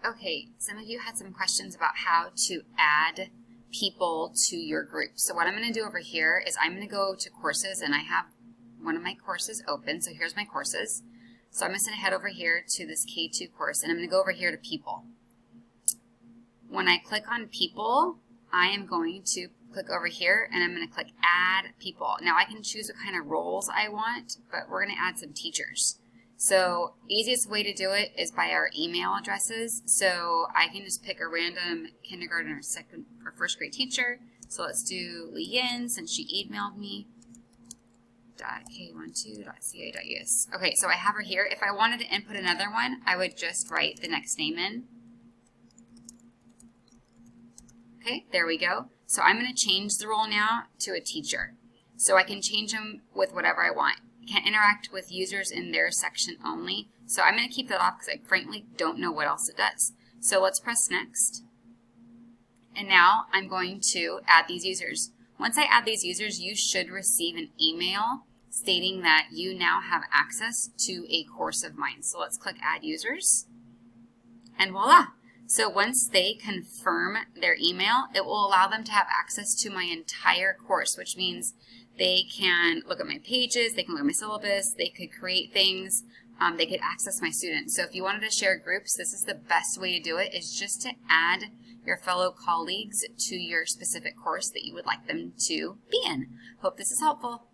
Okay, some of you had some questions about how to add people to your group. So what I'm going to do over here is I'm going to go to courses, and I have one of my courses open. So here's my courses. So I'm just going to head over here to this K2 course, and I'm going to go over here to people. When I click on people, I am going to click over here, and I'm going to click add people. Now I can choose what kind of roles I want, but we're going to add some teachers. So easiest way to do it is by our email addresses. So I can just pick a random kindergarten or second or first grade teacher. So let's do Li Yin, since she emailed me. .k12.ca.us. Okay, so I have her here. If I wanted to input another one, I would just write the next name in. Okay, there we go. So I'm going to change the role now to a teacher. So I can change them with whatever I want. Can't interact with users in their section only. So I'm going to keep that off because I frankly don't know what else it does. So let's press next. And now I'm going to add these users. Once I add these users, you should receive an email stating that you now have access to a course of mine. So let's click add users. And voila. So once they confirm their email, it will allow them to have access to my entire course, which means they can look at my pages, they can look at my syllabus, they could create things, they could access my students. So if you wanted to share groups, this is the best way to do it, is just to add your fellow colleagues to your specific course that you would like them to be in. Hope this is helpful.